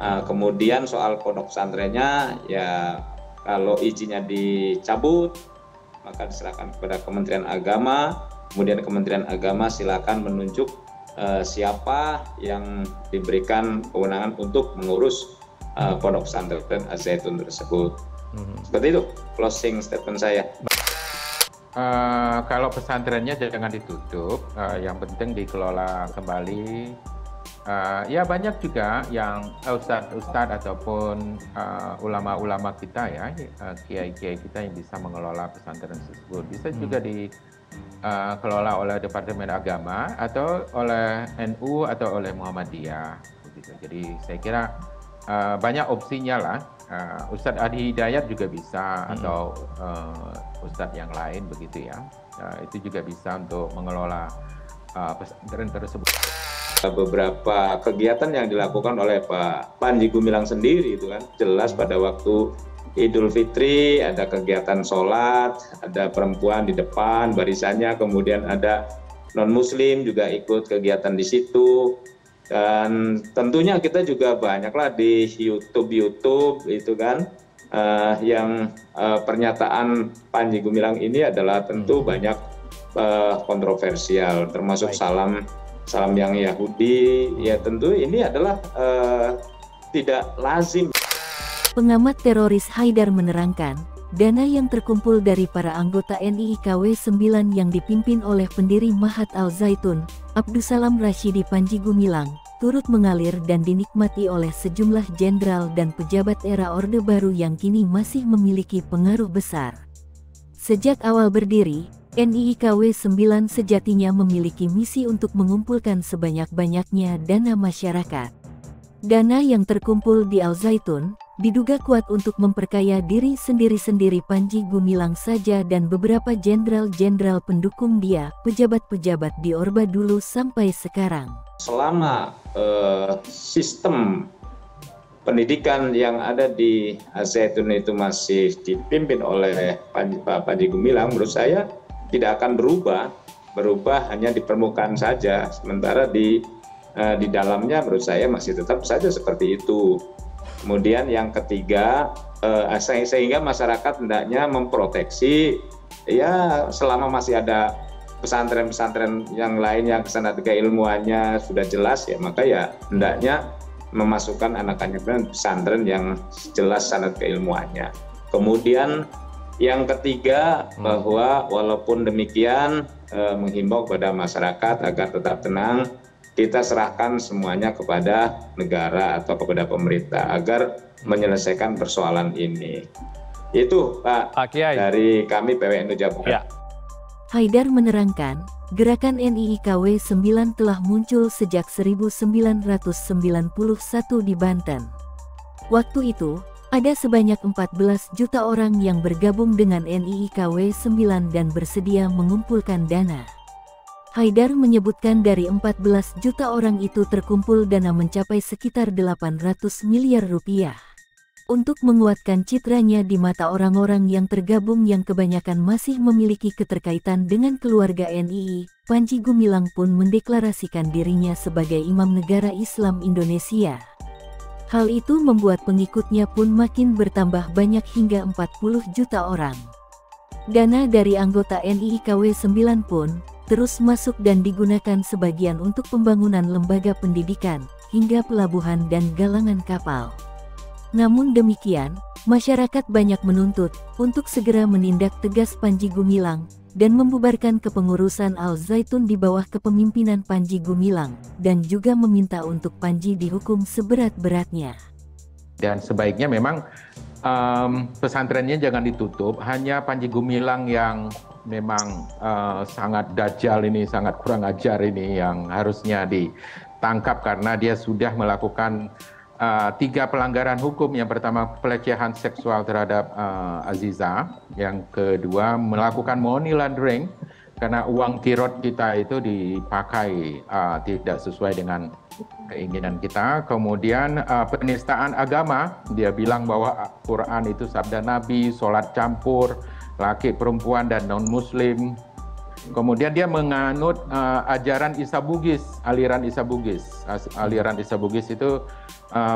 Kemudian soal pondok pesantrennya, ya kalau izinnya dicabut, maka diserahkan kepada Kementerian Agama. Kemudian Kementerian Agama silakan menunjuk siapa yang diberikan kewenangan untuk mengurus pondok pesantren Az-Zaitun tersebut. Seperti itu closing statement saya. Kalau pesantrennya jangan ditutup, yang penting dikelola kembali. Ya banyak juga yang ustadz ataupun ulama-ulama kita ya, kiai-kiai kita yang bisa mengelola pesantren tersebut. Bisa juga dikelola oleh Departemen Agama atau oleh NU atau oleh Muhammadiyah. Begitu. Jadi saya kira banyak opsinya lah. Ustadz Adi Hidayat juga bisa atau ustadz yang lain begitu ya. Itu juga bisa untuk mengelola pesantren tersebut. Beberapa kegiatan yang dilakukan oleh Pak Panji Gumilang sendiri itu kan jelas pada waktu Idul Fitri ada kegiatan sholat, ada perempuan di depan barisannya, kemudian ada non-muslim juga ikut kegiatan di situ. Dan tentunya kita juga banyaklah di YouTube itu kan yang pernyataan Panji Gumilang ini adalah tentu banyak kontroversial, termasuk salam yang Yahudi. Ya tentu ini adalah tidak lazim. Pengamat teroris Haidar menerangkan, dana yang terkumpul dari para anggota NIIKW 9 yang dipimpin oleh pendiri Mahat Al-Zaitun, Abdussalam Rashidi Panji Gumilang, turut mengalir dan dinikmati oleh sejumlah jenderal dan pejabat era Orde Baru yang kini masih memiliki pengaruh besar. Sejak awal berdiri, NIIKW 9 sejatinya memiliki misi untuk mengumpulkan sebanyak-banyaknya dana masyarakat. Dana yang terkumpul di Al-Zaitun diduga kuat untuk memperkaya diri sendiri-sendiri Panji Gumilang saja dan beberapa jenderal-jenderal pendukung dia, pejabat-pejabat di Orba dulu sampai sekarang. Selama sistem pendidikan yang ada di Az-Zaitun itu masih dipimpin oleh Pak Panji Gumilang, menurut saya tidak akan berubah hanya di permukaan saja. Sementara di dalamnya menurut saya masih tetap saja seperti itu. Kemudian yang ketiga, sehingga masyarakat hendaknya memproteksi, ya selama masih ada pesantren-pesantren yang lain yang sanad keilmuannya sudah jelas ya, maka ya hendaknya memasukkan anak-anaknya ke pesantren yang jelas sanad keilmuannya. Kemudian yang ketiga, bahwa walaupun demikian menghimbau kepada masyarakat agar tetap tenang, kita serahkan semuanya kepada negara atau kepada pemerintah agar menyelesaikan persoalan ini. Itu Pak Kiai dari kami PWNU Jawa Barat. Ya. Haidar menerangkan, gerakan NIIKW 9 telah muncul sejak 1991 di Banten. Waktu itu, ada sebanyak 14 juta orang yang bergabung dengan NIIKW 9 dan bersedia mengumpulkan dana. Haidar menyebutkan dari 14 juta orang itu terkumpul dana mencapai sekitar 800 miliar rupiah. Untuk menguatkan citranya di mata orang-orang yang tergabung yang kebanyakan masih memiliki keterkaitan dengan keluarga NII, Panji Gumilang pun mendeklarasikan dirinya sebagai Imam Negara Islam Indonesia. Hal itu membuat pengikutnya pun makin bertambah banyak hingga 40 juta orang. Dana dari anggota NIIKW 9 pun terus masuk dan digunakan sebagian untuk pembangunan lembaga pendidikan, hingga pelabuhan dan galangan kapal. Namun demikian, masyarakat banyak menuntut untuk segera menindak tegas Panji Gumilang dan membubarkan kepengurusan Al-Zaitun di bawah kepemimpinan Panji Gumilang, dan juga meminta untuk Panji dihukum seberat-beratnya. Dan sebaiknya memang pesantrennya jangan ditutup, hanya Panji Gumilang yang memang sangat dajjal ini, sangat kurang ajar ini yang harusnya ditangkap karena dia sudah melakukan 3 pelanggaran hukum. Yang pertama pelecehan seksual terhadap Aziza, yang kedua melakukan money laundering karena uang kirot kita itu dipakai tidak sesuai dengan keinginan kita. Kemudian penistaan agama, dia bilang bahwa Quran itu sabda Nabi, sholat campur laki perempuan dan non muslim. Kemudian dia menganut ajaran Isa Bugis, aliran Isa Bugis. Aliran Isa Bugis itu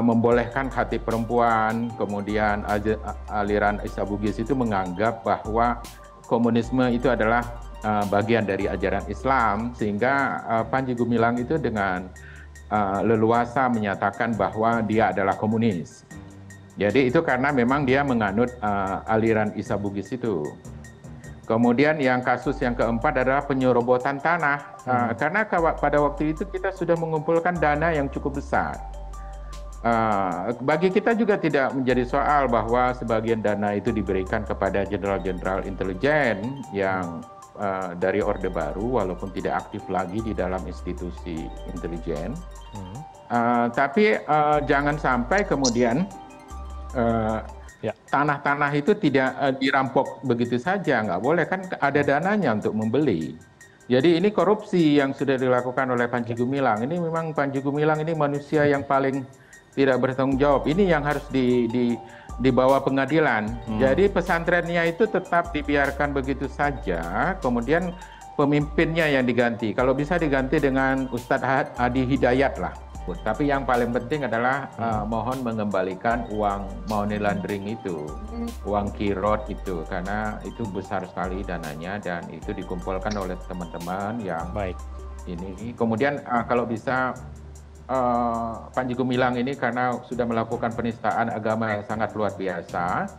membolehkan hati perempuan. Kemudian aliran Isa Bugis itu menganggap bahwa komunisme itu adalah bagian dari ajaran Islam, sehingga Panji Gumilang itu dengan leluasa menyatakan bahwa dia adalah komunis. Jadi itu karena memang dia menganut aliran Isa Bugis itu. Kemudian yang kasus yang keempat adalah penyerobotan tanah. Karena pada waktu itu kita sudah mengumpulkan dana yang cukup besar. Bagi kita juga tidak menjadi soal bahwa sebagian dana itu diberikan kepada jenderal-jenderal intelijen yang dari Orde Baru, walaupun tidak aktif lagi di dalam institusi intelijen. Tapi jangan sampai kemudian tanah-tanah itu tidak dirampok begitu saja, nggak boleh, kan ada dananya untuk membeli. Jadi ini korupsi yang sudah dilakukan oleh Panji Gumilang. Ini memang Panji Gumilang ini manusia yang paling tidak bertanggung jawab. Ini yang harus dibawa pengadilan. Jadi pesantrennya itu tetap dibiarkan begitu saja, kemudian pemimpinnya yang diganti. Kalau bisa diganti dengan Ustadz Hadi Hidayat lah. Tapi yang paling penting adalah mohon mengembalikan uang money laundering itu, uang kirot itu, karena itu besar sekali dananya dan itu dikumpulkan oleh teman-teman yang ini. Kemudian kalau bisa Panji Gumilang ini karena sudah melakukan penistaan agama yang sangat luar biasa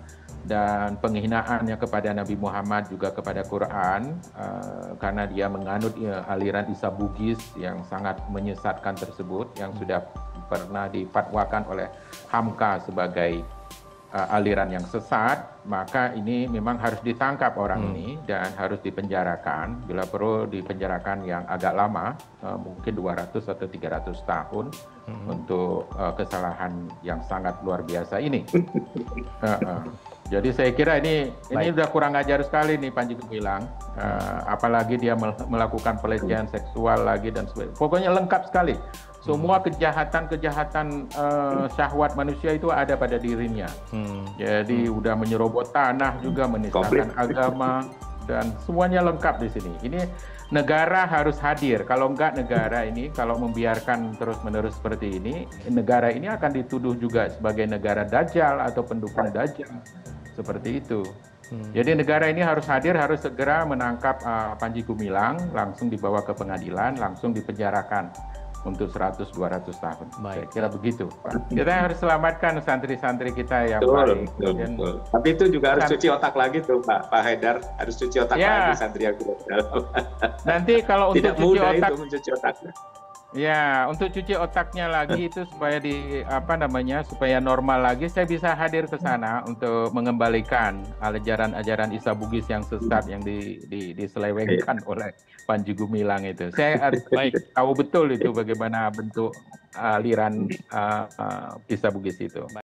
dan penghinaannya kepada Nabi Muhammad juga kepada Quran, karena dia menganut aliran Isa Bugis yang sangat menyesatkan tersebut, yang sudah pernah difatwakan oleh Hamka sebagai aliran yang sesat, maka ini memang harus ditangkap orang ini dan harus dipenjarakan, bila perlu dipenjarakan yang agak lama, mungkin 200 atau 300 tahun untuk kesalahan yang sangat luar biasa ini. Jadi saya kira ini udah kurang ajar sekali nih Panji Gumilang, apalagi dia melakukan pelecehan seksual lagi dan sebagainya. Pokoknya lengkap sekali. Semua kejahatan syahwat manusia itu ada pada dirinya. Jadi udah menyerobot tanah juga, menistakan agama, dan semuanya lengkap di sini. Ini negara harus hadir. Kalau enggak negara ini, kalau membiarkan terus-menerus seperti ini, negara ini akan dituduh juga sebagai negara dajjal atau pendukung dajjal. Seperti itu. Jadi negara ini harus hadir, harus segera menangkap Panji Gumilang, langsung dibawa ke pengadilan, langsung dipenjarakan untuk 100-200 tahun. Saya kira begitu, Pak. Kita harus selamatkan santri-santri kita yang baik. Betul. Tapi itu juga harus cuci otak lagi tuh Pak Haidar, harus cuci otak lagi santri yang tidak dalam. Nanti kalau untuk tidak cuci mudah otak, itu mencuci otaknya. ya, untuk cuci otaknya lagi itu supaya supaya normal lagi, saya bisa hadir ke sana untuk mengembalikan ajaran-ajaran Isa Bugis yang sesat yang diselewengkan oleh Panji Gumilang itu. Saya tahu betul itu bagaimana bentuk aliran Isa Bugis itu.